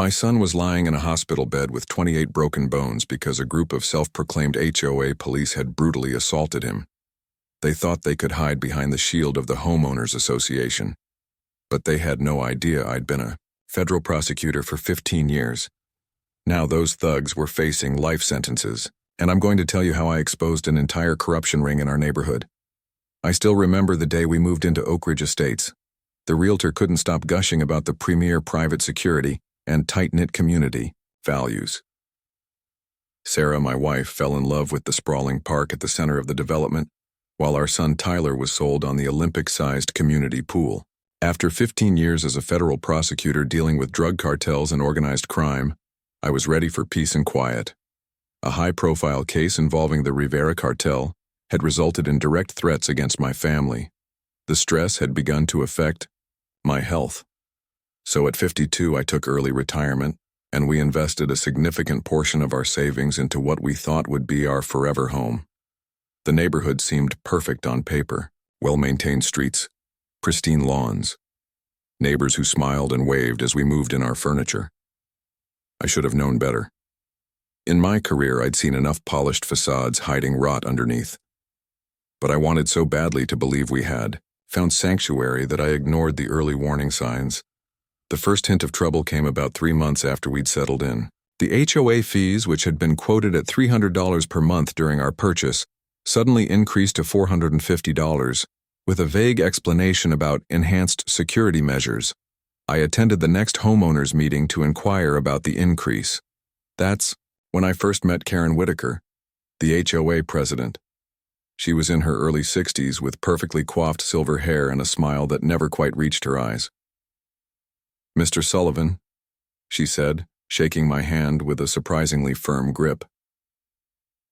My son was lying in a hospital bed with 28 broken bones because a group of self-proclaimed HOA police had brutally assaulted him. They thought they could hide behind the shield of the Homeowners Association. But they had no idea I'd been a federal prosecutor for 15 years. Now those thugs were facing life sentences, and I'm going to tell you how I exposed an entire corruption ring in our neighborhood. I still remember the day we moved into Oak Ridge Estates. The realtor couldn't stop gushing about the premier private security and tight-knit community values. Sarah, my wife, fell in love with the sprawling park at the center of the development, while our son Tyler was sold on the Olympic-sized community pool. After 15 years as a federal prosecutor dealing with drug cartels and organized crime, I was ready for peace and quiet. A high-profile case involving the Rivera cartel had resulted in direct threats against my family. The stress had begun to affect my health. So at 52, I took early retirement, and we invested a significant portion of our savings into what we thought would be our forever home. The neighborhood seemed perfect on paper: well-maintained streets, pristine lawns, neighbors who smiled and waved as we moved in our furniture. I should have known better. In my career, I'd seen enough polished facades hiding rot underneath. But I wanted so badly to believe we had found sanctuary that I ignored the early warning signs. The first hint of trouble came about 3 months after we'd settled in. The HOA fees, which had been quoted at $300 per month during our purchase, suddenly increased to $450, with a vague explanation about enhanced security measures. I attended the next homeowners meeting to inquire about the increase. That's when I first met Karen Whitaker, the HOA president. She was in her early 60s with perfectly coiffed silver hair and a smile that never quite reached her eyes. "Mr. Sullivan," she said, shaking my hand with a surprisingly firm grip.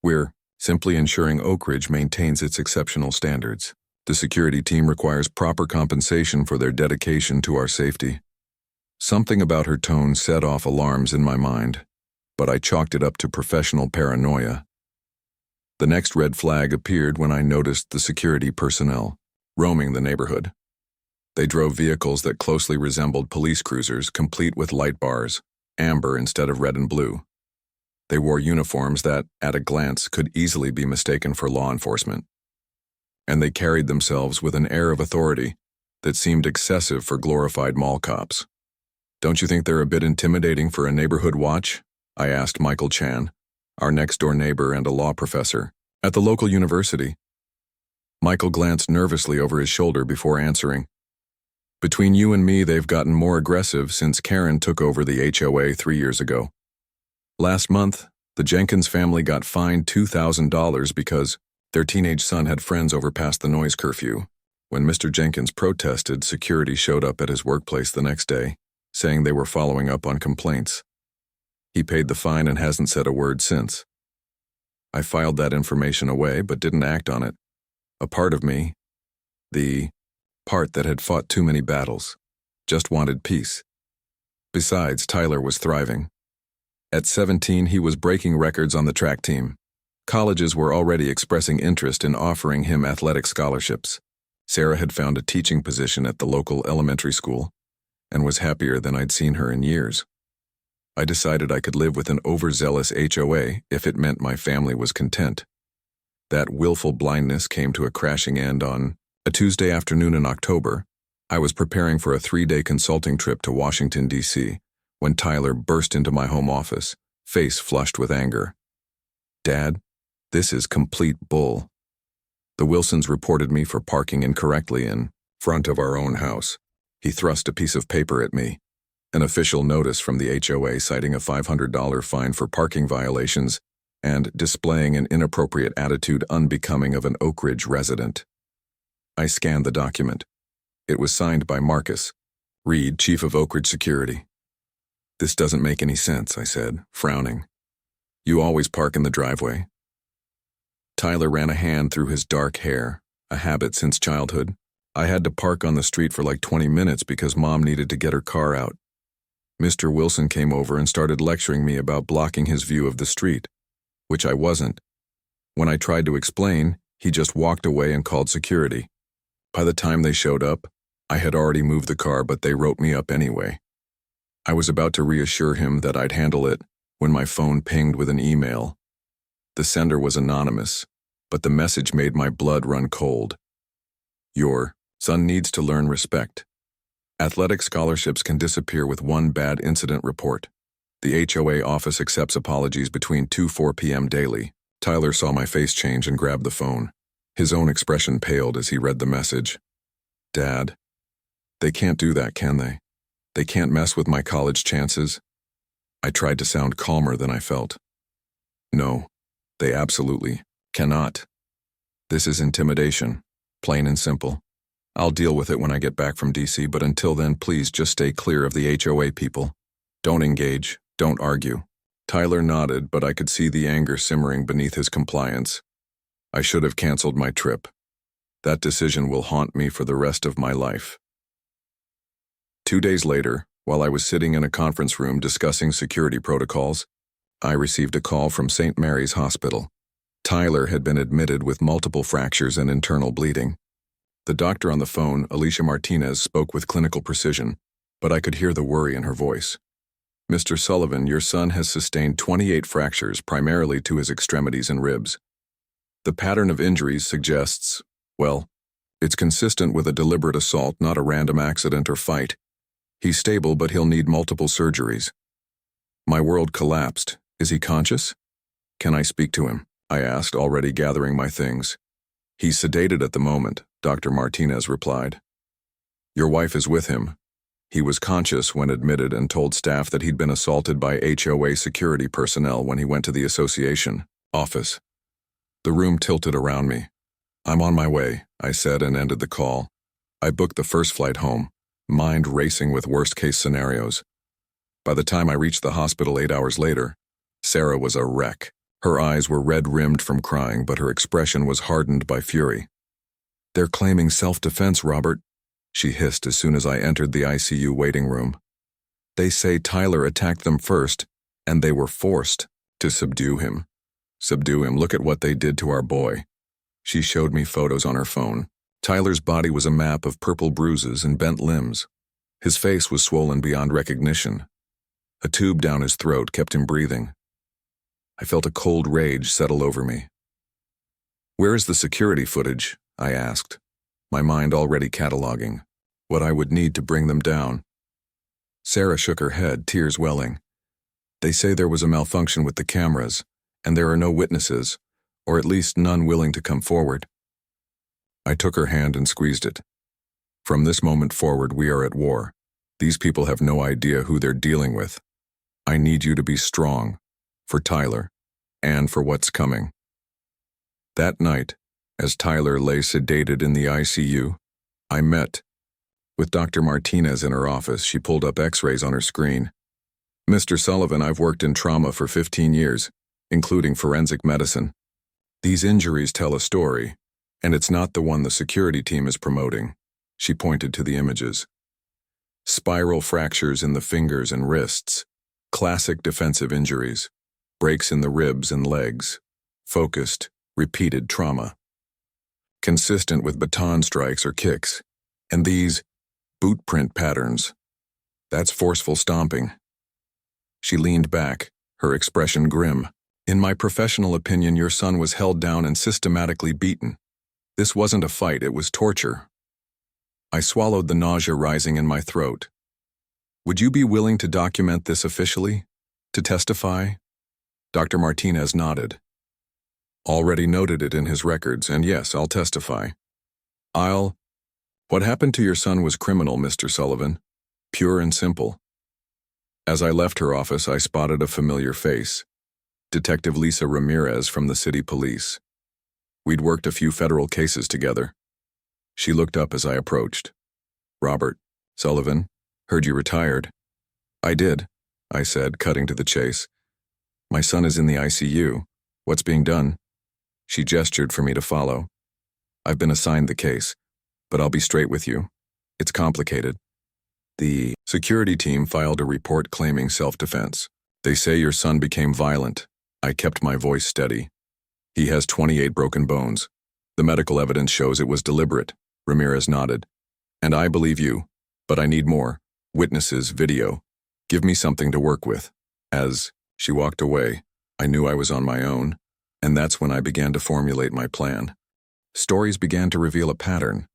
"We're simply ensuring Oak Ridge maintains its exceptional standards. The security team requires proper compensation for their dedication to our safety." Something about her tone set off alarms in my mind, but I chalked it up to professional paranoia. The next red flag appeared when I noticed the security personnel roaming the neighborhood. They drove vehicles that closely resembled police cruisers, complete with light bars, amber instead of red and blue. They wore uniforms that, at a glance, could easily be mistaken for law enforcement. And they carried themselves with an air of authority that seemed excessive for glorified mall cops. "Don't you think they're a bit intimidating for a neighborhood watch?" I asked Michael Chan, our next-door neighbor and a law professor at the local university. Michael glanced nervously over his shoulder before answering. "Between you and me, they've gotten more aggressive since Karen took over the HOA 3 years ago. Last month, the Jenkins family got fined $2,000 because their teenage son had friends over past the noise curfew. When Mr. Jenkins protested, security showed up at his workplace the next day, saying they were following up on complaints. He paid the fine and hasn't said a word since. I filed that information away but didn't act on it. A part of me, the part that had fought too many battles, just wanted peace. Besides, Tyler was thriving. At 17, he was breaking records on the track team. Colleges were already expressing interest in offering him athletic scholarships. Sarah had found a teaching position at the local elementary school and was happier than I'd seen her in years. I decided I could live with an overzealous HOA if it meant my family was content. That willful blindness came to a crashing end on a Tuesday afternoon in October. I was preparing for a 3-day consulting trip to Washington, D.C., when Tyler burst into my home office, face flushed with anger. "Dad, this is complete bull. The Wilsons reported me for parking incorrectly in front of our own house." He thrust a piece of paper at me, an official notice from the HOA citing a $500 fine for parking violations and displaying an inappropriate attitude unbecoming of an Oak Ridge resident. I scanned the document. It was signed by Marcus Reed, Chief of Oak Ridge Security. "This doesn't make any sense," I said, frowning. "You always park in the driveway." Tyler ran a hand through his dark hair, a habit since childhood. I had to park on the street for like 20 minutes because Mom needed to get her car out. Mr. Wilson came over and started lecturing me about blocking his view of the street, which I wasn't. When I tried to explain, he just walked away and called security. By the time they showed up, I had already moved the car, but they wrote me up anyway. I was about to reassure him that I'd handle it when my phone pinged with an email. The sender was anonymous, but the message made my blood run cold. Your son needs to learn respect. Athletic scholarships can disappear with one bad incident report. The HOA office accepts apologies between 2-4 p.m. daily. Tyler saw my face change and grabbed the phone. His own expression paled as he read the message. Dad, they can't do that, can they? They can't mess with my college chances. I tried to sound calmer than I felt. No, they absolutely cannot. This is intimidation, plain and simple. I'll deal with it when I get back from DC, but until then, please just stay clear of the HOA people. Don't engage, don't argue. Tyler nodded, but I could see the anger simmering beneath his compliance. I should have canceled my trip. That decision will haunt me for the rest of my life. 2 days later, while I was sitting in a conference room discussing security protocols, I received a call from St. Mary's Hospital. Tyler had been admitted with multiple fractures and internal bleeding. The doctor on the phone, Alicia Martinez, spoke with clinical precision, but I could hear the worry in her voice. Mr. Sullivan, your son has sustained 28 fractures, primarily to his extremities and ribs. The pattern of injuries suggests, well, it's consistent with a deliberate assault, not a random accident or fight. He's stable, but he'll need multiple surgeries. My world collapsed. Is he conscious? Can I speak to him? I asked, already gathering my things. He's sedated at the moment, Dr. Martinez replied. Your wife is with him. He was conscious when admitted and told staff that he'd been assaulted by HOA security personnel when he went to the association office. The room tilted around me. I'm on my way, I said and ended the call. I booked the first flight home, mind racing with worst-case scenarios. By the time I reached the hospital 8 hours later, Sarah was a wreck. Her eyes were red-rimmed from crying, but her expression was hardened by fury. They're claiming self-defense, Robert, she hissed as soon as I entered the ICU waiting room. They say Tyler attacked them first, and they were forced to subdue him. Subdue him, look at what they did to our boy. She showed me photos on her phone. Tyler's body was a map of purple bruises and bent limbs. His face was swollen beyond recognition. A tube down his throat kept him breathing. I felt a cold rage settle over me. Where is the security footage? I asked, my mind already cataloging what I would need to bring them down. Sarah shook her head, tears welling. They say there was a malfunction with the cameras, and there are no witnesses, or at least none willing to come forward. I took her hand and squeezed it. From this moment forward, we are at war. These people have no idea who they're dealing with. I need you to be strong, for Tyler, and for what's coming. That night, as Tyler lay sedated in the ICU, I met with Dr. Martinez in her office. She pulled up x-rays on her screen. Mr. Sullivan, I've worked in trauma for 15 years, including forensic medicine. These injuries tell a story, and it's not the one the security team is promoting. She pointed to the images. Spiral fractures in the fingers and wrists, classic defensive injuries, breaks in the ribs and legs, focused, repeated trauma. Consistent with baton strikes or kicks, and these boot print patterns. That's forceful stomping. She leaned back, her expression grim. In my professional opinion, your son was held down and systematically beaten. This wasn't a fight, it was torture. I swallowed the nausea rising in my throat. Would you be willing to document this officially? To testify? Dr. Martinez nodded. Already noted it in his records, and yes, I'll testify. What happened to your son was criminal, Mr. Sullivan. Pure and simple. As I left her office, I spotted a familiar face. Detective Lisa Ramirez from the city police. We'd worked a few federal cases together. She looked up as I approached. Robert, Sullivan, heard you retired. I did, I said, cutting to the chase. My son is in the ICU. What's being done? She gestured for me to follow. I've been assigned the case, but I'll be straight with you. It's complicated. The security team filed a report claiming self-defense. They say your son became violent. I kept my voice steady. He has 28 broken bones. The medical evidence shows it was deliberate. Ramirez nodded. And I believe you, but I need more. Witnesses, video. Give me something to work with. As she walked away, I knew I was on my own, and that's when I began to formulate my plan. Stories began to reveal a pattern.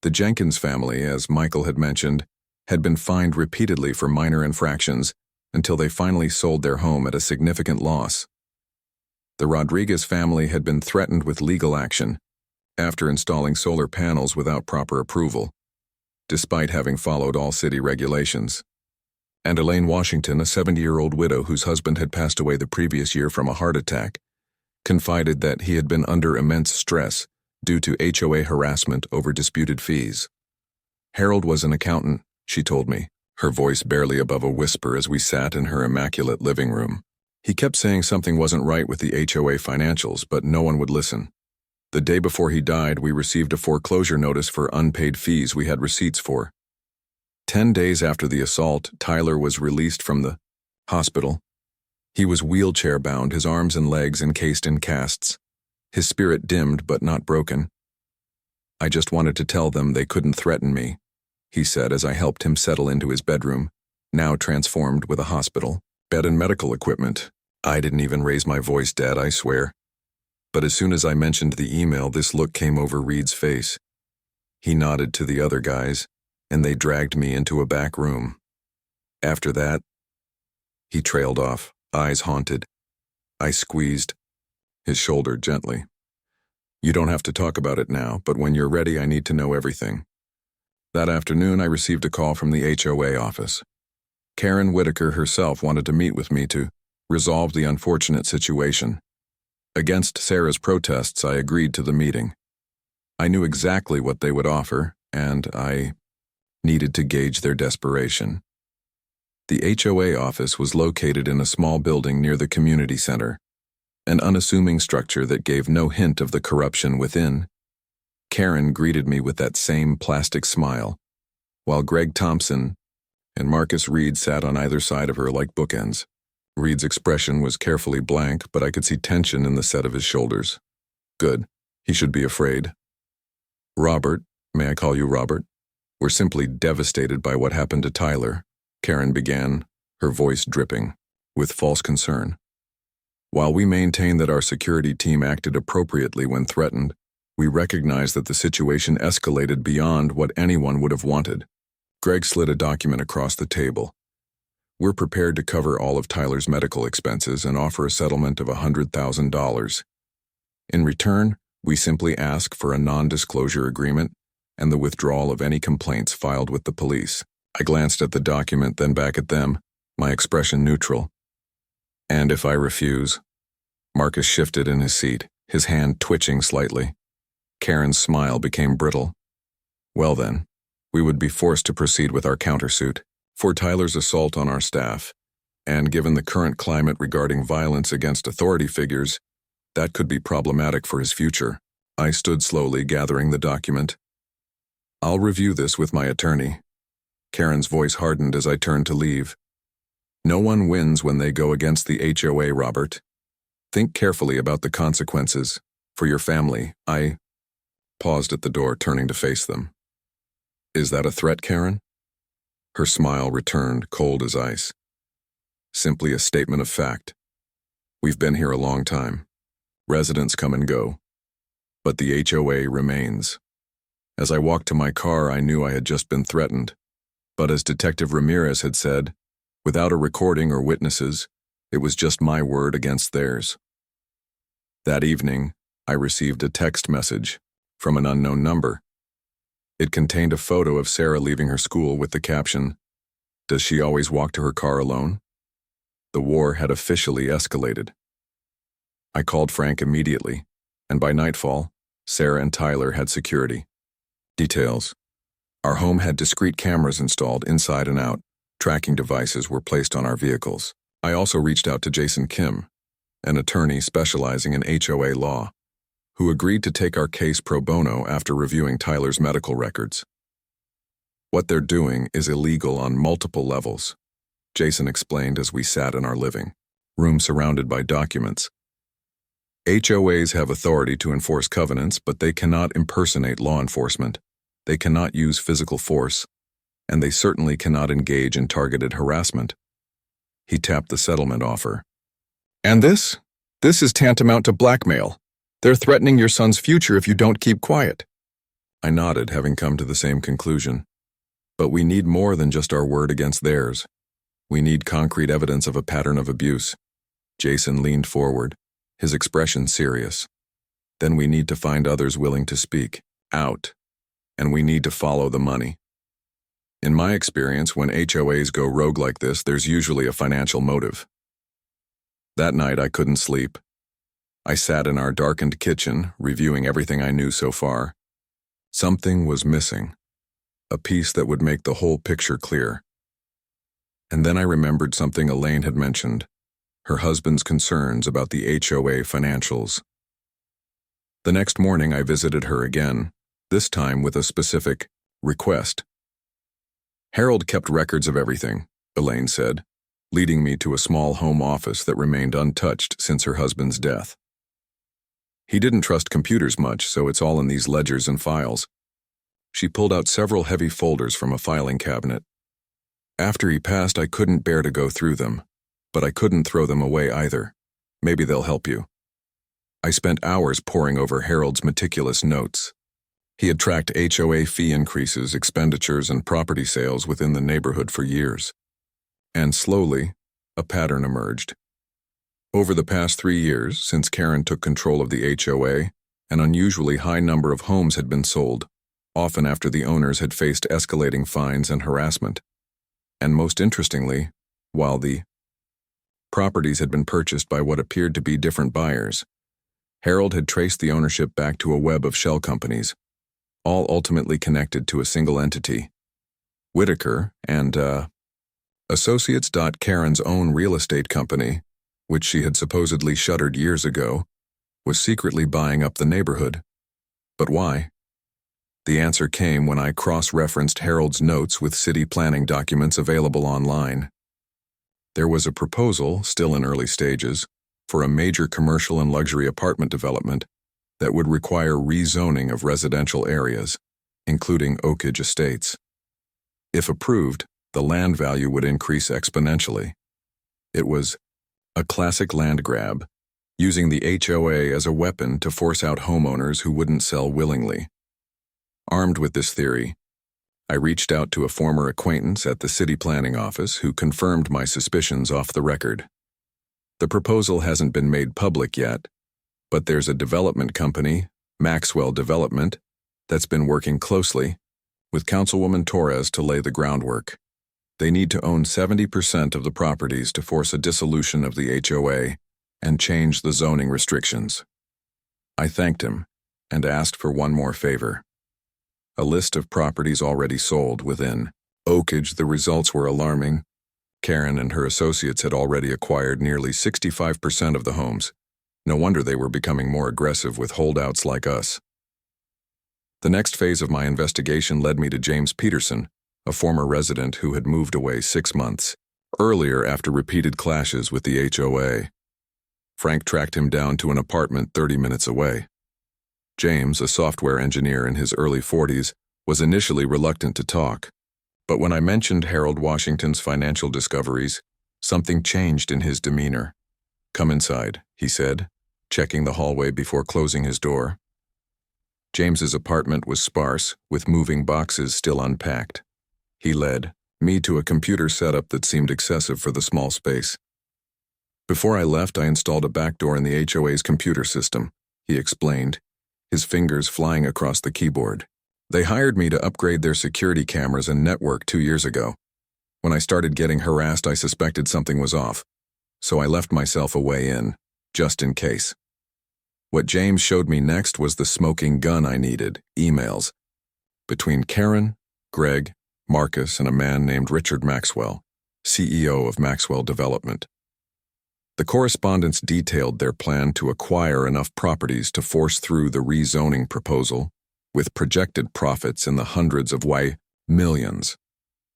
The Jenkins family, as Michael had mentioned, had been fined repeatedly for minor infractions until they finally sold their home at a significant loss. The Rodriguez family had been threatened with legal action after installing solar panels without proper approval, despite having followed all city regulations. And Elaine Washington, a 70-year-old widow whose husband had passed away the previous year from a heart attack, confided that he had been under immense stress due to HOA harassment over disputed fees. Harold was an accountant, she told me, her voice barely above a whisper as we sat in her immaculate living room. He kept saying something wasn't right with the HOA financials, but no one would listen. The day before he died, we received a foreclosure notice for unpaid fees we had receipts for. 10 days after the assault, Tyler was released from the hospital. He was wheelchair-bound, his arms and legs encased in casts. His spirit dimmed but not broken. I just wanted to tell them they couldn't threaten me, he said as I helped him settle into his bedroom, now transformed with a hospital bed and medical equipment. I didn't even raise my voice, Dad, I swear. But as soon as I mentioned the email, this look came over Reed's face. He nodded to the other guys, and they dragged me into a back room. After that, he trailed off, eyes haunted. I squeezed his shoulder gently. You don't have to talk about it now, but when you're ready, I need to know everything. That afternoon, I received a call from the HOA office. Karen Whitaker herself wanted to meet with me to resolve the unfortunate situation. Against Sarah's protests, I agreed to the meeting. I knew exactly what they would offer, and I needed to gauge their desperation. The HOA office was located in a small building near the community center, an unassuming structure that gave no hint of the corruption within. Karen greeted me with that same plastic smile, while Greg Thompson and Marcus Reed sat on either side of her like bookends. Reed's expression was carefully blank, but I could see tension in the set of his shoulders. Good. He should be afraid. Robert, may I call you Robert? We're simply devastated by what happened to Tyler, Karen began, her voice dripping with false concern. While we maintain that our security team acted appropriately when threatened, we recognize that the situation escalated beyond what anyone would have wanted. Greg slid a document across the table. We're prepared to cover all of Tyler's medical expenses and offer a settlement of $100,000. In return, we simply ask for a non-disclosure agreement and the withdrawal of any complaints filed with the police. I glanced at the document, then back at them, my expression neutral. And if I refuse? Marcus shifted in his seat, his hand twitching slightly. Karen's smile became brittle. Well then, we would be forced to proceed with our countersuit for Tyler's assault on our staff, and given the current climate regarding violence against authority figures, that could be problematic for his future. I stood slowly, gathering the document. I'll review this with my attorney. Karen's voice hardened as I turned to leave. No one wins when they go against the HOA, Robert. Think carefully about the consequences. For your family, I paused at the door, turning to face them. Is that a threat, Karen? Her smile returned, cold as ice. Simply a statement of fact. We've been here a long time. Residents come and go. But the HOA remains. As I walked to my car, I knew I had just been threatened. But as Detective Ramirez had said, without a recording or witnesses, it was just my word against theirs. That evening, I received a text message from an unknown number. It contained a photo of Sarah leaving her school with the caption, "Does she always walk to her car alone?" The war had officially escalated. I called Frank immediately, and by nightfall, Sarah and Tyler had security. Details. Our home had discrete cameras installed inside and out. Tracking devices were placed on our vehicles. I also reached out to Jason Kim, an attorney specializing in HOA law, who agreed to take our case pro bono after reviewing Tyler's medical records. What they're doing is illegal on multiple levels, Jason explained as we sat in our living room surrounded by documents. HOAs have authority to enforce covenants, but they cannot impersonate law enforcement. They cannot use physical force, and they certainly cannot engage in targeted harassment. He tapped the settlement offer. And this? This is tantamount to blackmail. They're threatening your son's future if you don't keep quiet. I nodded, having come to the same conclusion. But we need more than just our word against theirs. We need concrete evidence of a pattern of abuse. Jason leaned forward, his expression serious. Then we need to find others willing to speak out, and we need to follow the money. In my experience, when HOAs go rogue like this, there's usually a financial motive. That night, I couldn't sleep. I sat in our darkened kitchen, reviewing everything I knew so far. Something was missing, a piece that would make the whole picture clear. And then I remembered something Elaine had mentioned, her husband's concerns about the HOA financials. The next morning, I visited her again, this time with a specific request. Harold kept records of everything, Elaine said, leading me to a small home office that remained untouched since her husband's death. He didn't trust computers much, so it's all in these ledgers and files. She pulled out several heavy folders from a filing cabinet. After he passed, I couldn't bear to go through them, but I couldn't throw them away either. Maybe they'll help you. I spent hours poring over Harold's meticulous notes. He had tracked HOA fee increases, expenditures, and property sales within the neighborhood for years. And slowly, a pattern emerged. Over the past 3 years, since Karen took control of the HOA, an unusually high number of homes had been sold, often after the owners had faced escalating fines and harassment. And most interestingly, while the properties had been purchased by what appeared to be different buyers, Harold had traced the ownership back to a web of shell companies, all ultimately connected to a single entity. Whitaker and, Associates. Karen's own real estate company, which she had supposedly shuttered years ago, was secretly buying up the neighborhood. But why? The answer came when I cross-referenced Harold's notes with city planning documents available online. There was a proposal, still in early stages, for a major commercial and luxury apartment development that would require rezoning of residential areas, including Oakage Estates. If approved, the land value would increase exponentially. It was a classic land grab, using the HOA as a weapon to force out homeowners who wouldn't sell willingly. Armed with this theory, I reached out to a former acquaintance at the city planning office who confirmed my suspicions off the record. The proposal hasn't been made public yet, but there's a development company, Maxwell Development, that's been working closely with Councilwoman Torres to lay the groundwork. They need to own 70% of the properties to force a dissolution of the HOA and change the zoning restrictions. I thanked him and asked for one more favor. A list of properties already sold within Oakage. The results were alarming. Karen and her associates had already acquired nearly 65% of the homes. No wonder they were becoming more aggressive with holdouts like us. The next phase of my investigation led me to James Peterson, a former resident who had moved away 6 months earlier after repeated clashes with the HOA. Frank tracked him down to an apartment 30 minutes away. James, a software engineer in his early 40s, was initially reluctant to talk. But when I mentioned Harold Washington's financial discoveries, something changed in his demeanor. "Come inside," he said, checking the hallway before closing his door. James's apartment was sparse, with moving boxes still unpacked. He led me to a computer setup that seemed excessive for the small space. Before I left, I installed a backdoor in the HOA's computer system, he explained, his fingers flying across the keyboard. They hired me to upgrade their security cameras and network 2 years ago. When I started getting harassed, I suspected something was off, so I left myself a way in, just in case. What James showed me next was the smoking gun I needed: emails. Between Karen, Greg, Marcus, and a man named Richard Maxwell, CEO of Maxwell Development. The correspondence detailed their plan to acquire enough properties to force through the rezoning proposal, with projected profits in the hundreds of millions.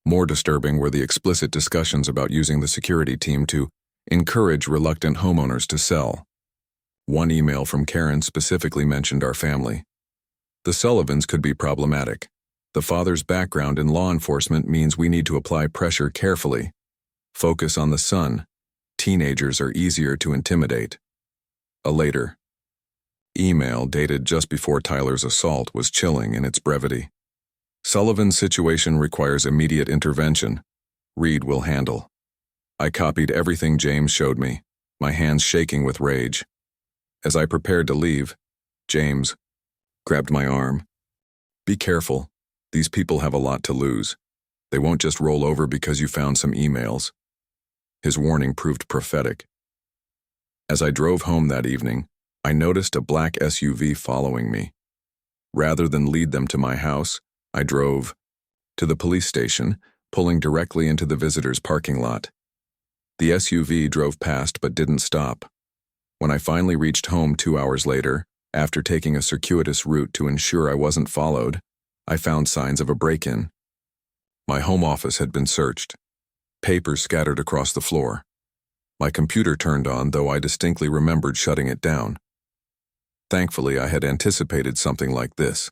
More disturbing were the explicit discussions about using the security team to encourage reluctant homeowners to sell. One email from Karen specifically mentioned our family. The Sullivans could be problematic. The father's background in law enforcement means we need to apply pressure carefully. Focus on the son. Teenagers are easier to intimidate. A later email dated just before Tyler's assault was chilling in its brevity. Sullivan's situation requires immediate intervention. Reed will handle. I copied everything James showed me, my hands shaking with rage. As I prepared to leave, James grabbed my arm. Be careful. These people have a lot to lose. They won't just roll over because you found some emails. His warning proved prophetic. As I drove home that evening, I noticed a black SUV following me. Rather than lead them to my house, I drove to the police station, pulling directly into the visitors' parking lot. The SUV drove past but didn't stop. When I finally reached home 2 hours later, after taking a circuitous route to ensure I wasn't followed, I found signs of a break-in. My home office had been searched. Papers scattered across the floor. My computer turned on, though I distinctly remembered shutting it down. Thankfully, I had anticipated something like this.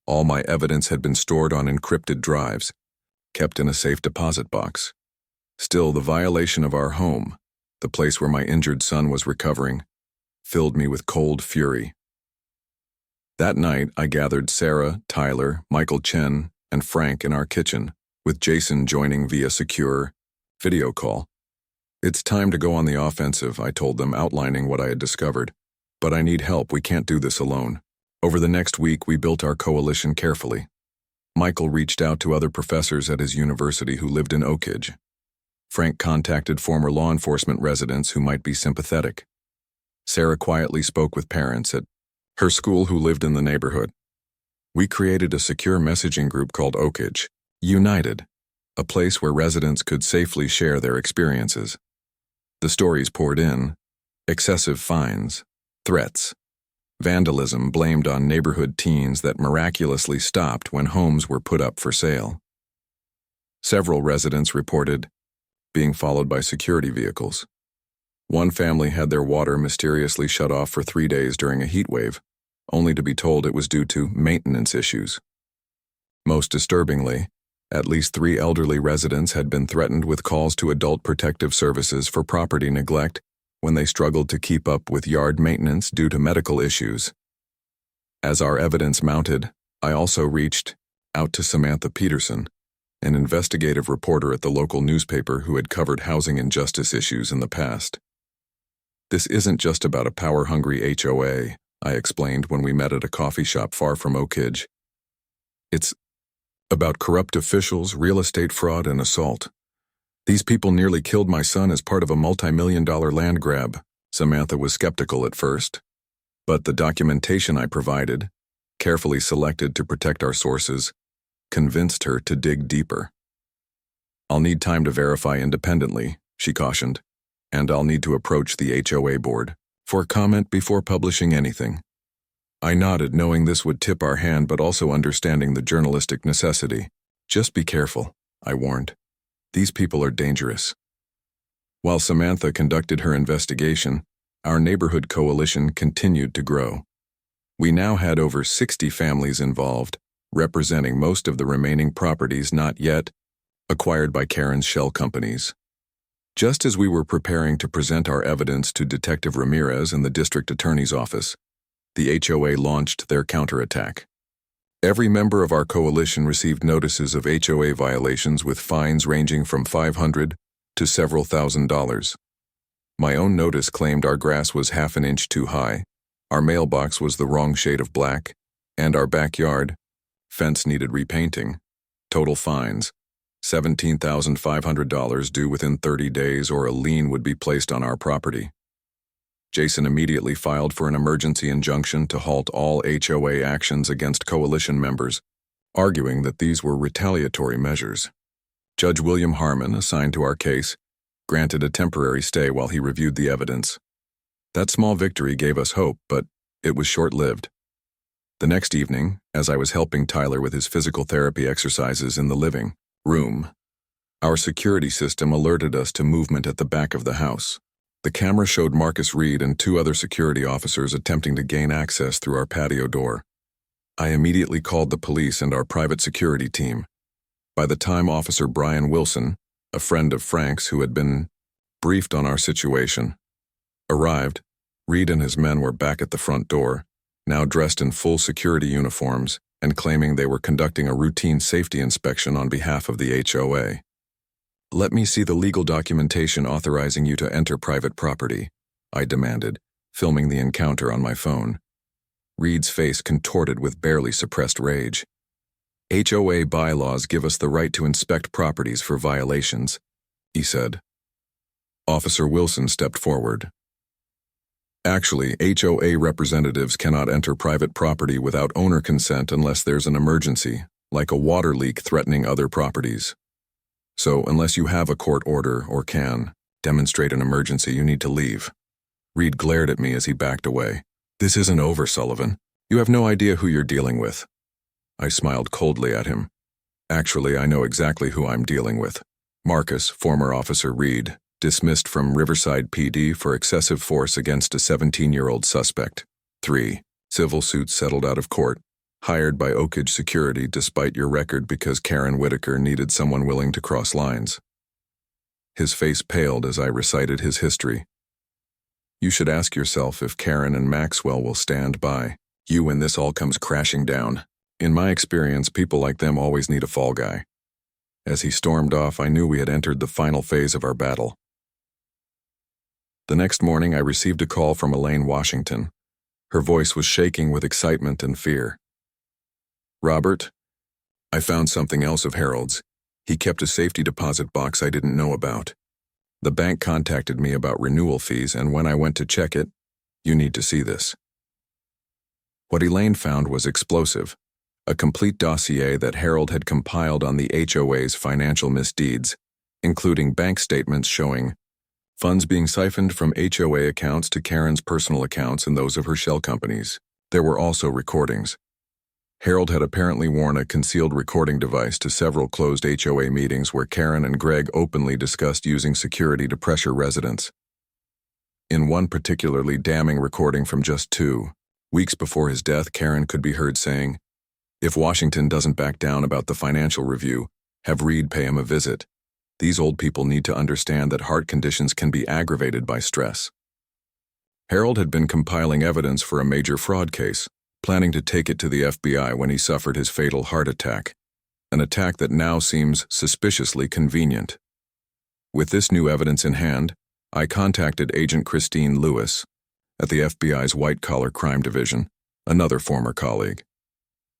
All my evidence had been stored on encrypted drives, kept in a safe deposit box. Still, the violation of our home, the place where my injured son was recovering, filled me with cold fury. That night, I gathered Sarah, Tyler, Michael Chen, and Frank in our kitchen, with Jason joining via secure video call. It's time to go on the offensive, I told them, outlining what I had discovered. But I need help, we can't do this alone. Over the next week, we built our coalition carefully. Michael reached out to other professors at his university who lived in Oakridge. Frank contacted former law enforcement residents who might be sympathetic. Sarah quietly spoke with parents at her school who lived in the neighborhood. We created a secure messaging group called Oakridge United, a place where residents could safely share their experiences. The stories poured in: excessive fines, threats, vandalism blamed on neighborhood teens that miraculously stopped when homes were put up for sale. Several residents reported being followed by security vehicles. One family had their water mysteriously shut off for 3 days during a heat wave, only to be told it was due to maintenance issues. Most disturbingly, at least 3 elderly residents had been threatened with calls to Adult Protective Services for property neglect when they struggled to keep up with yard maintenance due to medical issues. As our evidence mounted, I also reached out to Samantha Peterson, an investigative reporter at the local newspaper who had covered housing injustice issues in the past. This isn't just about a power-hungry HOA, I explained when we met at a coffee shop far from Oakridge. It's about corrupt officials, real estate fraud, and assault. These people nearly killed my son as part of a multi-million-dollar land grab. Samantha was skeptical at first, but the documentation I provided, carefully selected to protect our sources, convinced her to dig deeper. I'll need time to verify independently, she cautioned, and I'll need to approach the HOA board for comment before publishing anything. I nodded, knowing this would tip our hand, but also understanding the journalistic necessity. Just be careful, I warned. These people are dangerous. While Samantha conducted her investigation, our neighborhood coalition continued to grow. We now had over 60 families involved, representing most of the remaining properties not yet acquired by Karen's shell companies. Just as we were preparing to present our evidence to Detective Ramirez in the district attorney's office, the HOA launched their counterattack. Every member of our coalition received notices of HOA violations with fines ranging from $500 to several $1,000s. My own notice claimed our grass was half an inch too high, our mailbox was the wrong shade of black, and our backyard fence needed repainting. Total fines: $17,500 due within 30 days, or a lien would be placed on our property. Jason immediately filed for an emergency injunction to halt all HOA actions against coalition members, arguing that these were retaliatory measures. Judge William Harmon, assigned to our case, granted a temporary stay while he reviewed the evidence. That small victory gave us hope, but it was short-lived. The next evening, as I was helping Tyler with his physical therapy exercises in the living room, our security system alerted us to movement at the back of the house. The camera showed Marcus Reed and 2 other security officers attempting to gain access through our patio door. I immediately called the police and our private security team. By the time Officer Brian Wilson, a friend of Frank's who had been briefed on our situation, arrived, Reed and his men were back at the front door, now dressed in full security uniforms and claiming they were conducting a routine safety inspection on behalf of the HOA. "Let me see the legal documentation authorizing you to enter private property," I demanded, filming the encounter on my phone. Reed's face contorted with barely suppressed rage. "HOA bylaws give us the right to inspect properties for violations," he said. Officer Wilson stepped forward. "Actually, HOA representatives cannot enter private property without owner consent unless there's an emergency, like a water leak threatening other properties. So, unless you have a court order or can demonstrate an emergency, you need to leave." Reed glared at me as he backed away. "This isn't over, Sullivan. You have no idea who you're dealing with." I smiled coldly at him. "Actually, I know exactly who I'm dealing with. Marcus, former Officer Reed, dismissed from Riverside PD for excessive force against a 17-year-old suspect. 3. Civil suit settled out of court. Hired by Oak Ridge Security despite your record because Karen Whitaker needed someone willing to cross lines." His face paled as I recited his history. "You should ask yourself if Karen and Maxwell will stand by you when this all comes crashing down. In my experience, people like them always need a fall guy." As he stormed off, I knew we had entered the final phase of our battle. The next morning, I received a call from Elaine Washington. Her voice was shaking with excitement and fear. "Robert, I found something else of Harold's. He kept a safety deposit box I didn't know about. The bank contacted me about renewal fees, and when I went to check it, you need to see this." What Elaine found was explosive. A complete dossier that Harold had compiled on the HOA's financial misdeeds, including bank statements showing funds being siphoned from HOA accounts to Karen's personal accounts and those of her shell companies. There were also recordings. Harold had apparently worn a concealed recording device to several closed HOA meetings where Karen and Greg openly discussed using security to pressure residents. In one particularly damning recording from just 2 weeks before his death, Karen could be heard saying, "If Washington doesn't back down about the financial review, have Reed pay him a visit. These old people need to understand that heart conditions can be aggravated by stress." Harold had been compiling evidence for a major fraud case, planning to take it to the FBI when he suffered his fatal heart attack, an attack that now seems suspiciously convenient. With this new evidence in hand, I contacted Agent Christine Lewis at the FBI's White-Collar Crime Division, another former colleague.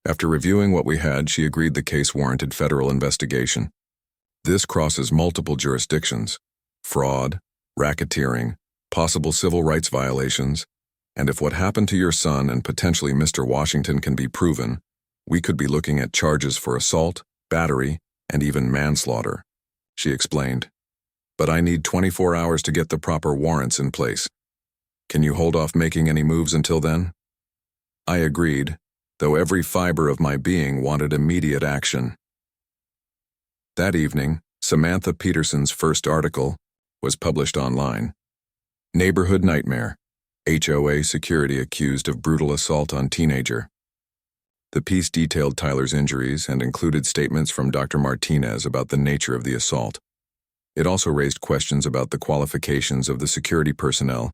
After reviewing what we had, she agreed the case warranted federal investigation. This crosses multiple jurisdictions: fraud, racketeering, possible civil rights violations, and if what happened to your son and potentially Mr. Washington can be proven, we could be looking at charges for assault, battery, and even manslaughter, she explained. "But I need 24 hours to get the proper warrants in place. Can you hold off making any moves until then?" I agreed, though every fiber of my being wanted immediate action. That evening, Samantha Peterson's first article was published online. "Neighborhood Nightmare. HOA security accused of brutal assault on teenager." The piece detailed Tyler's injuries and included statements from Dr. Martinez about the nature of the assault. It also raised questions about the qualifications of the security personnel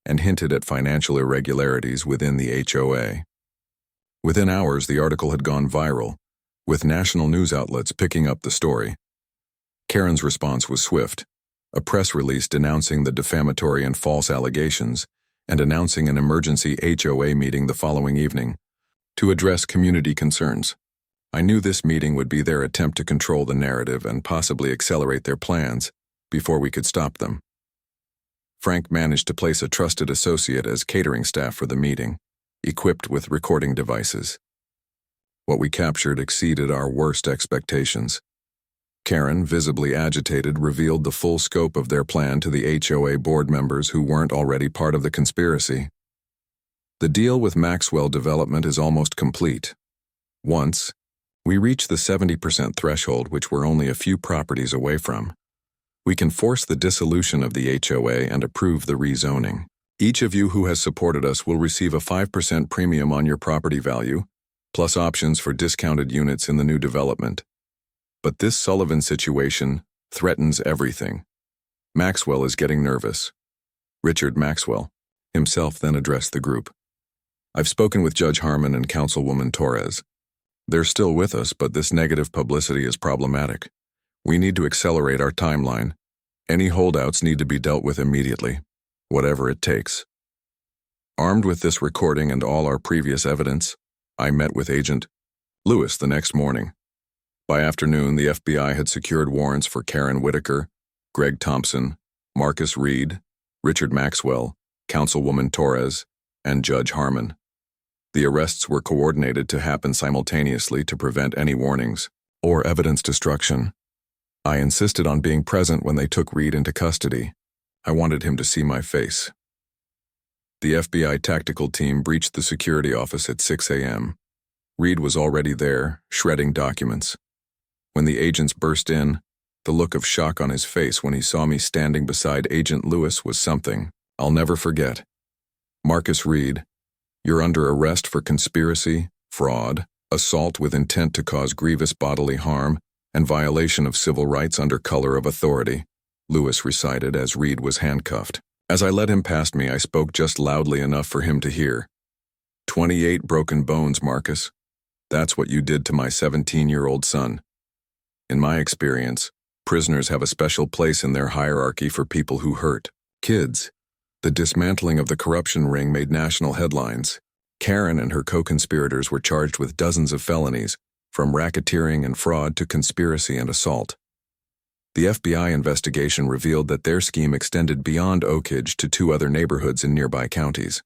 and hinted at financial irregularities within the HOA. Within hours, the article had gone viral, with national news outlets picking up the story. Karen's response was swift: a press release denouncing the defamatory and false allegations, and announcing an emergency HOA meeting the following evening to address community concerns. I knew this meeting would be their attempt to control the narrative and possibly accelerate their plans before we could stop them. Frank managed to place a trusted associate as catering staff for the meeting, equipped with recording devices. What we captured exceeded our worst expectations. Karen, visibly agitated, revealed the full scope of their plan to the HOA board members who weren't already part of the conspiracy. "The deal with Maxwell Development is almost complete. Once we reach the 70% threshold, which we're only a few properties away from, we can force the dissolution of the HOA and approve the rezoning. Each of you who has supported us will receive a 5% premium on your property value, plus options for discounted units in the new development. But this Sullivan situation threatens everything. Maxwell is getting nervous. Richard Maxwell himself then addressed the group. I've spoken with Judge Harmon and Councilwoman Torres. They're still with us, but this negative publicity is problematic. We need to accelerate our timeline. Any holdouts need to be dealt with immediately, whatever it takes. Armed with this recording and all our previous evidence, I met with Agent Lewis the next morning. By afternoon, the FBI had secured warrants for Karen Whitaker, Greg Thompson, Marcus Reed, Richard Maxwell, Councilwoman Torres, and Judge Harmon. The arrests were coordinated to happen simultaneously to prevent any warnings or evidence destruction. I insisted on being present when they took Reed into custody. I wanted him to see my face. The FBI tactical team breached the security office at 6 a.m. Reed was already there, shredding documents. When the agents burst in, the look of shock on his face when he saw me standing beside Agent Lewis was something I'll never forget. Marcus Reed, you're under arrest for conspiracy, fraud, assault with intent to cause grievous bodily harm, and violation of civil rights under color of authority, Lewis recited as Reed was handcuffed. As I led him past me, I spoke just loudly enough for him to hear. 28 broken bones, Marcus. That's what you did to my 17-year-old son. In my experience, prisoners have a special place in their hierarchy for people who hurt kids. The dismantling of the corruption ring made national headlines. Karen and her co-conspirators were charged with dozens of felonies, from racketeering and fraud to conspiracy and assault. The FBI investigation revealed that their scheme extended beyond Oakridge to 2 other neighborhoods in nearby counties.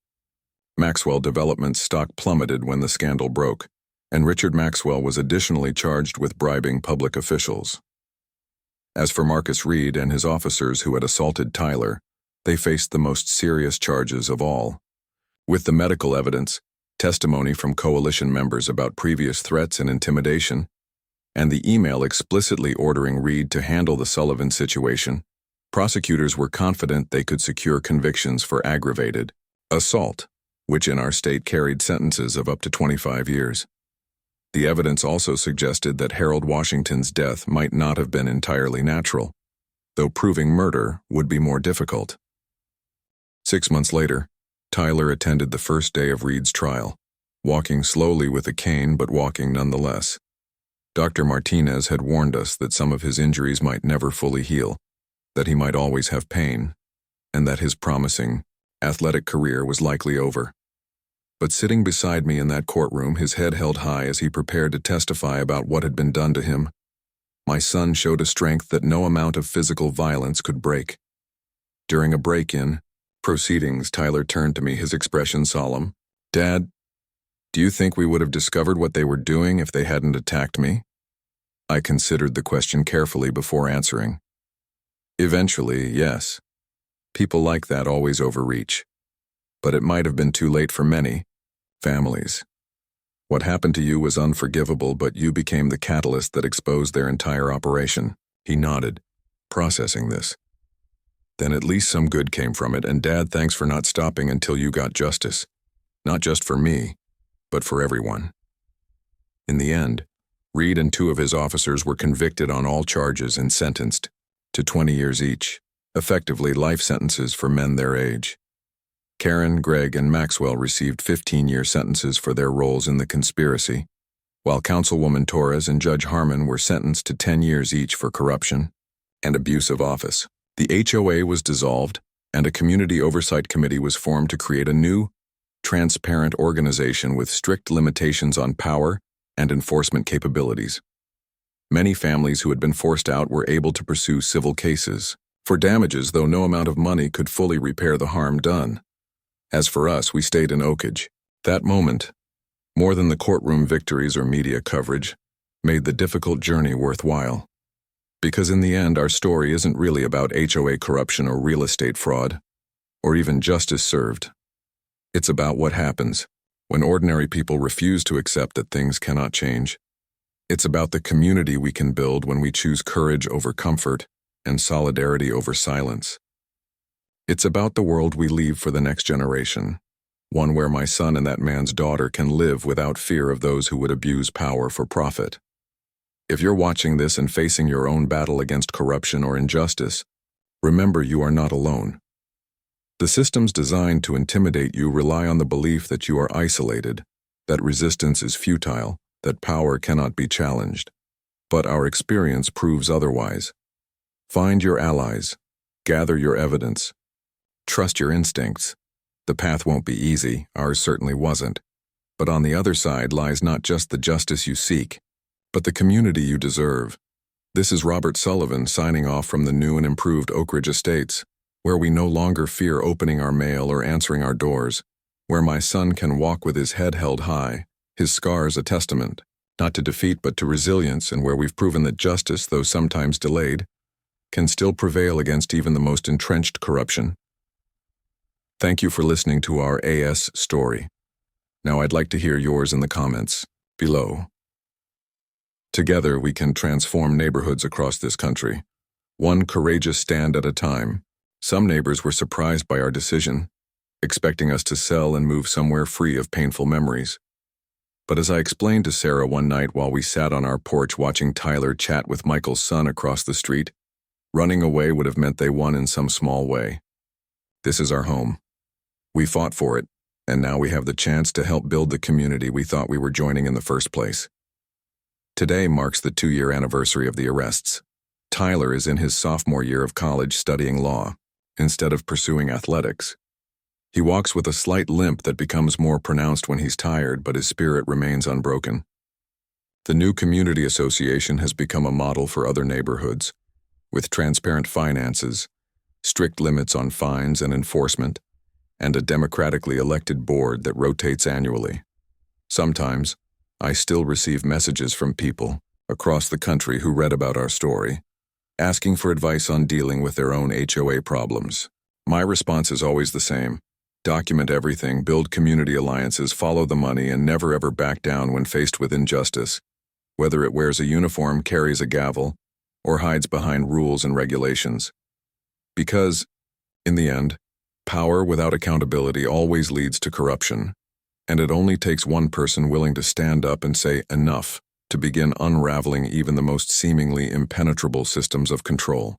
Maxwell Development's stock plummeted when the scandal broke, and Richard Maxwell was additionally charged with bribing public officials. As for Marcus Reed and his officers who had assaulted Tyler, they faced the most serious charges of all. With the medical evidence, testimony from coalition members about previous threats and intimidation, and the email explicitly ordering Reed to handle the Sullivan situation, prosecutors were confident they could secure convictions for aggravated assault, which in our state carried sentences of up to 25 years. The evidence also suggested that Harold Washington's death might not have been entirely natural, though proving murder would be more difficult. 6 months later, Tyler attended the first day of Reed's trial, walking slowly with a cane but walking nonetheless. Dr. Martinez had warned us that some of his injuries might never fully heal, that he might always have pain, and that his promising, athletic career was likely over. But sitting beside me in that courtroom, his head held high as he prepared to testify about what had been done to him, my son showed a strength that no amount of physical violence could break. During a break-in proceedings, Tyler turned to me, his expression solemn. Dad, do you think we would have discovered what they were doing if they hadn't attacked me? I considered the question carefully before answering. Eventually, yes. People like that always overreach. But it might have been too late for many families. What happened to you was unforgivable, but you became the catalyst that exposed their entire operation. He nodded, processing this. Then at least some good came from it, and Dad, thanks for not stopping until you got justice. Not just for me, but for everyone. In the end, Reed and 2 of his officers were convicted on all charges and sentenced to 20 years each, effectively life sentences for men their age. Karen, Greg, and Maxwell received 15-year sentences for their roles in the conspiracy, while Councilwoman Torres and Judge Harmon were sentenced to 10 years each for corruption and abuse of office. The HOA was dissolved, and a community oversight committee was formed to create a new, transparent organization with strict limitations on power and enforcement capabilities. Many families who had been forced out were able to pursue civil cases for damages, though no amount of money could fully repair the harm done. As for us, we stayed in Oakridge. That moment, more than the courtroom victories or media coverage, made the difficult journey worthwhile. Because in the end, our story isn't really about HOA corruption or real estate fraud, or even justice served. It's about what happens when ordinary people refuse to accept that things cannot change. It's about the community we can build when we choose courage over comfort and solidarity over silence. It's about the world we leave for the next generation, one where my son and that man's daughter can live without fear of those who would abuse power for profit. If you're watching this and facing your own battle against corruption or injustice, remember you are not alone. The systems designed to intimidate you rely on the belief that you are isolated, that resistance is futile, that power cannot be challenged. But our experience proves otherwise. Find your allies, gather your evidence, trust your instincts. The path won't be easy, ours certainly wasn't. But on the other side lies not just the justice you seek, but the community you deserve. This is Robert Sullivan signing off from the new and improved Oak Ridge Estates, where we no longer fear opening our mail or answering our doors, where my son can walk with his head held high, his scars a testament, not to defeat but to resilience, and where we've proven that justice, though sometimes delayed, can still prevail against even the most entrenched corruption. Thank you for listening to our AS story. Now I'd like to hear yours in the comments below. Together we can transform neighborhoods across this country, one courageous stand at a time. Some neighbors were surprised by our decision, expecting us to sell and move somewhere free of painful memories. But as I explained to Sarah one night while we sat on our porch watching Tyler chat with Michael's son across the street, running away would have meant they won in some small way. This is our home. We fought for it, and now we have the chance to help build the community we thought we were joining in the first place. Today marks the 2-year anniversary of the arrests. Tyler is in his sophomore year of college studying law, instead of pursuing athletics. He walks with a slight limp that becomes more pronounced when he's tired, but his spirit remains unbroken. The new community association has become a model for other neighborhoods, with transparent finances, strict limits on fines and enforcement, and a democratically elected board that rotates annually. Sometimes, I still receive messages from people across the country who read about our story, asking for advice on dealing with their own HOA problems. My response is always the same. Document everything, build community alliances, follow the money, and never ever back down when faced with injustice, whether it wears a uniform, carries a gavel, or hides behind rules and regulations. Because, in the end, power without accountability always leads to corruption, and it only takes one person willing to stand up and say enough to begin unraveling even the most seemingly impenetrable systems of control.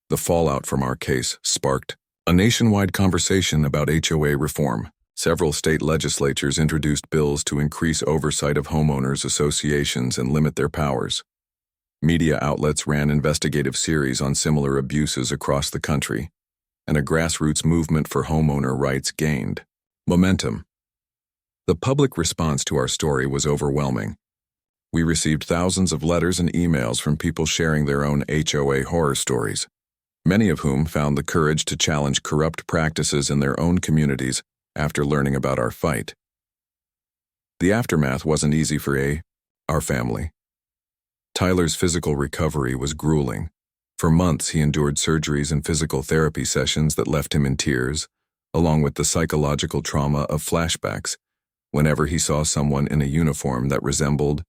The fallout from our case sparked a nationwide conversation about HOA reform. Several state legislatures introduced bills to increase oversight of homeowners associations and limit their powers. Media outlets ran investigative series on similar abuses across the country, and a grassroots movement for homeowner rights gained momentum. The public response to our story was overwhelming. We received thousands of letters and emails from people sharing their own HOA horror stories, many of whom found the courage to challenge corrupt practices in their own communities after learning about our fight. The aftermath wasn't easy for our family. Tyler's physical recovery was grueling. For months he endured surgeries and physical therapy sessions that left him in tears, along with the psychological trauma of flashbacks whenever he saw someone in a uniform that resembled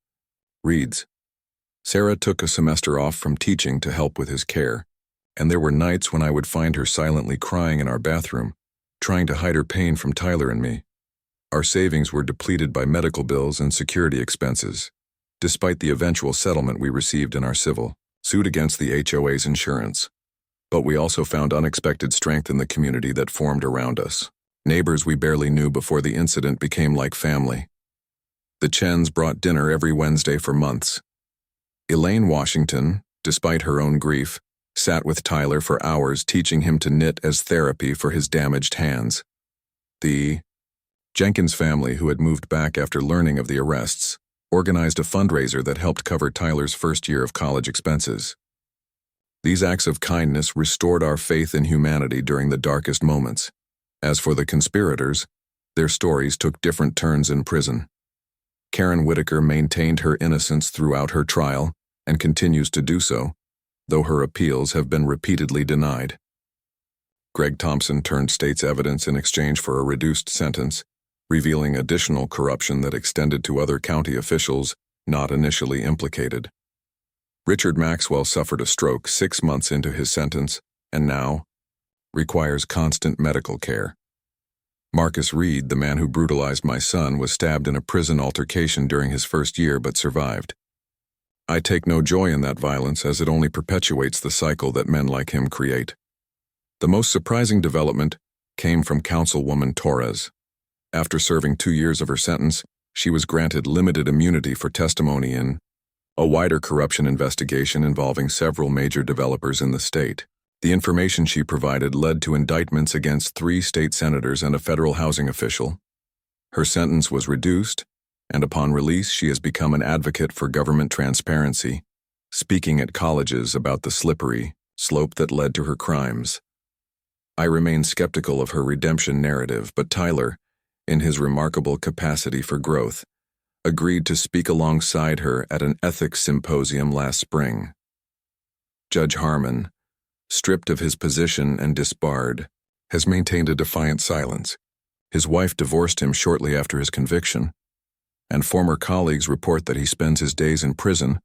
Reed's. Sarah took a semester off from teaching to help with his care, and there were nights when I would find her silently crying in our bathroom, trying to hide her pain from Tyler and me. Our savings were depleted by medical bills and security expenses, despite the eventual settlement we received in our civil suit against the HOA's insurance. But we also found unexpected strength in the community that formed around us. Neighbors we barely knew before the incident became like family. The Chens brought dinner every Wednesday for months. Elaine Washington, despite her own grief, sat with Tyler for hours teaching him to knit as therapy for his damaged hands. The Jenkins family, who had moved back after learning of the arrests, organized a fundraiser that helped cover Tyler's first year of college expenses. These acts of kindness restored our faith in humanity during the darkest moments. As for the conspirators, their stories took different turns in prison. Karen Whitaker maintained her innocence throughout her trial and continues to do so, though her appeals have been repeatedly denied. Greg Thompson turned state's evidence in exchange for a reduced sentence, revealing additional corruption that extended to other county officials not initially implicated. Richard Maxwell suffered a stroke 6 months into his sentence and now requires constant medical care. Marcus Reed, the man who brutalized my son, was stabbed in a prison altercation during his first year but survived. I take no joy in that violence, as it only perpetuates the cycle that men like him create. The most surprising development came from Councilwoman Torres. After serving 2 years of her sentence, she was granted limited immunity for testimony in a wider corruption investigation involving several major developers in the state. The information she provided led to indictments against 3 state senators and a federal housing official. Her sentence was reduced, and upon release she has become an advocate for government transparency, speaking at colleges about the slippery slope that led to her crimes. I remain skeptical of her redemption narrative, but Tyler, in his remarkable capacity for growth, agreed to speak alongside her at an ethics symposium last spring. Judge Harmon, stripped of his position and disbarred, has maintained a defiant silence. His wife divorced him shortly after his conviction, and former colleagues report that he spends his days in prison,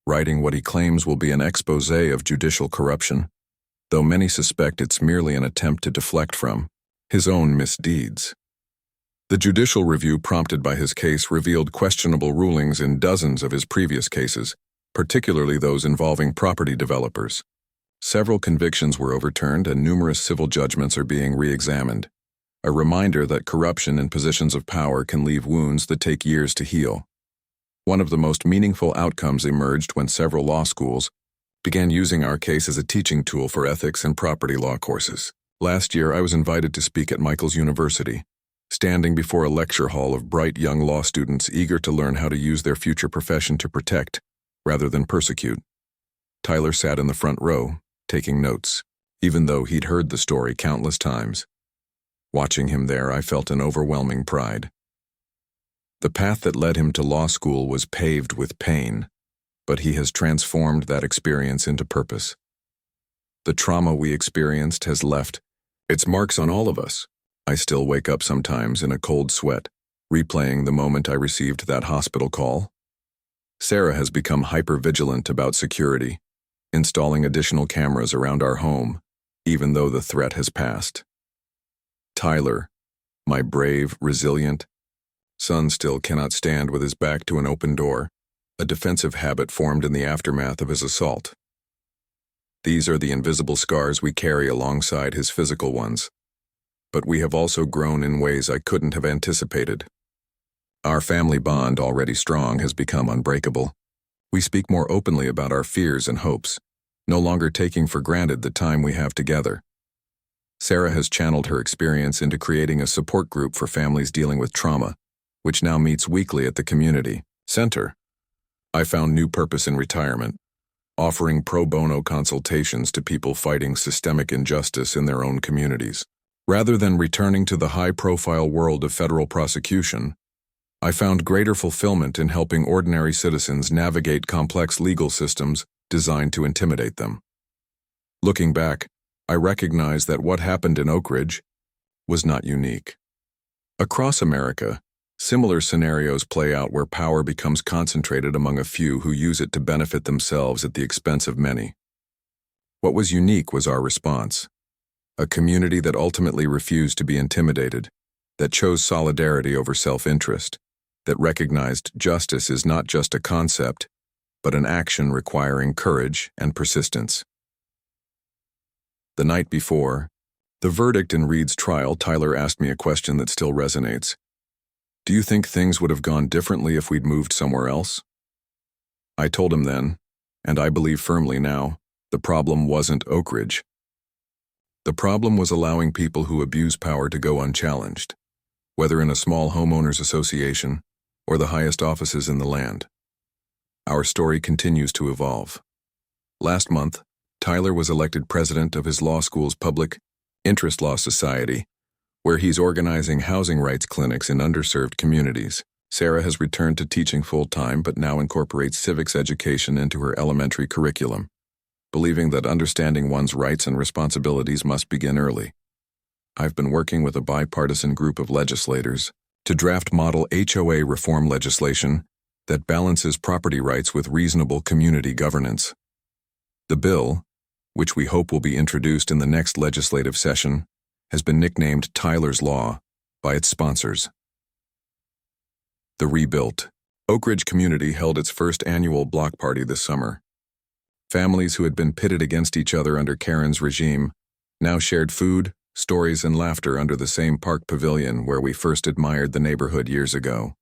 writing what he claims will be an exposé of judicial corruption, though many suspect it's merely an attempt to deflect from his own misdeeds. The judicial review prompted by his case revealed questionable rulings in dozens of his previous cases, particularly those involving property developers. Several convictions were overturned and numerous civil judgments are being re-examined, a reminder that corruption in positions of power can leave wounds that take years to heal. One of the most meaningful outcomes emerged when several law schools began using our case as a teaching tool for ethics and property law courses. Last year, I was invited to speak at Michael's University, standing before a lecture hall of bright young law students eager to learn how to use their future profession to protect, rather than persecute. Tyler sat in the front row, taking notes, even though he'd heard the story countless times. Watching him there, I felt an overwhelming pride. The path that led him to law school was paved with pain, but he has transformed that experience into purpose. The trauma we experienced has left its marks on all of us. I still wake up sometimes in a cold sweat, replaying the moment I received that hospital call. Sarah has become hyper-vigilant about security, installing additional cameras around our home, even though the threat has passed. Tyler, my brave, resilient son, still cannot stand with his back to an open door, a defensive habit formed in the aftermath of his assault. These are the invisible scars we carry alongside his physical ones. But we have also grown in ways I couldn't have anticipated. Our family bond, already strong, has become unbreakable. We speak more openly about our fears and hopes, no longer taking for granted the time we have together. Sarah has channeled her experience into creating a support group for families dealing with trauma, which now meets weekly at the community center. I found new purpose in retirement, offering pro bono consultations to people fighting systemic injustice in their own communities. Rather than returning to the high-profile world of federal prosecution, I found greater fulfillment in helping ordinary citizens navigate complex legal systems designed to intimidate them. Looking back, I recognize that what happened in Oak Ridge was not unique. Across America, similar scenarios play out where power becomes concentrated among a few who use it to benefit themselves at the expense of many. What was unique was our response. A community that ultimately refused to be intimidated, that chose solidarity over self-interest, that recognized justice is not just a concept, but an action requiring courage and persistence. The night before the verdict in Reed's trial, Tyler asked me a question that still resonates. Do you think things would have gone differently if we'd moved somewhere else? I told him then, and I believe firmly now, the problem wasn't Oak Ridge. The problem was allowing people who abuse power to go unchallenged, whether in a small homeowners association or the highest offices in the land. Our story continues to evolve. Last month, Tyler was elected president of his law school's Public Interest Law Society, where he's organizing housing rights clinics in underserved communities. Sarah has returned to teaching full-time but now incorporates civics education into her elementary curriculum, believing that understanding one's rights and responsibilities must begin early. I've been working with a bipartisan group of legislators to draft model HOA reform legislation that balances property rights with reasonable community governance. The bill, which we hope will be introduced in the next legislative session, has been nicknamed Tyler's Law by its sponsors. The Rebuilt. Oak Ridge community held its first annual block party this summer. Families who had been pitted against each other under Karen's regime now shared food, stories, and laughter under the same park pavilion where we first admired the neighborhood years ago.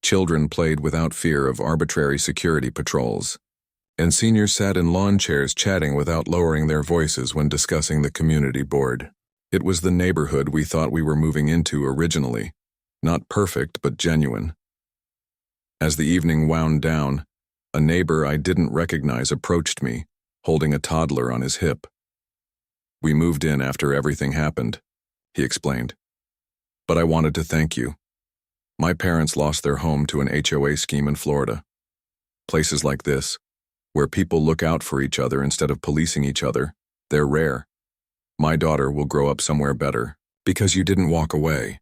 Children played without fear of arbitrary security patrols, and seniors sat in lawn chairs chatting without lowering their voices when discussing the community board. It was the neighborhood we thought we were moving into originally, not perfect but genuine. As the evening wound down, a neighbor I didn't recognize approached me, holding a toddler on his hip. "We moved in after everything happened," he explained. "But I wanted to thank you. My parents lost their home to an HOA scheme in Florida. Places like this, where people look out for each other instead of policing each other, they're rare. My daughter will grow up somewhere better because you didn't walk away."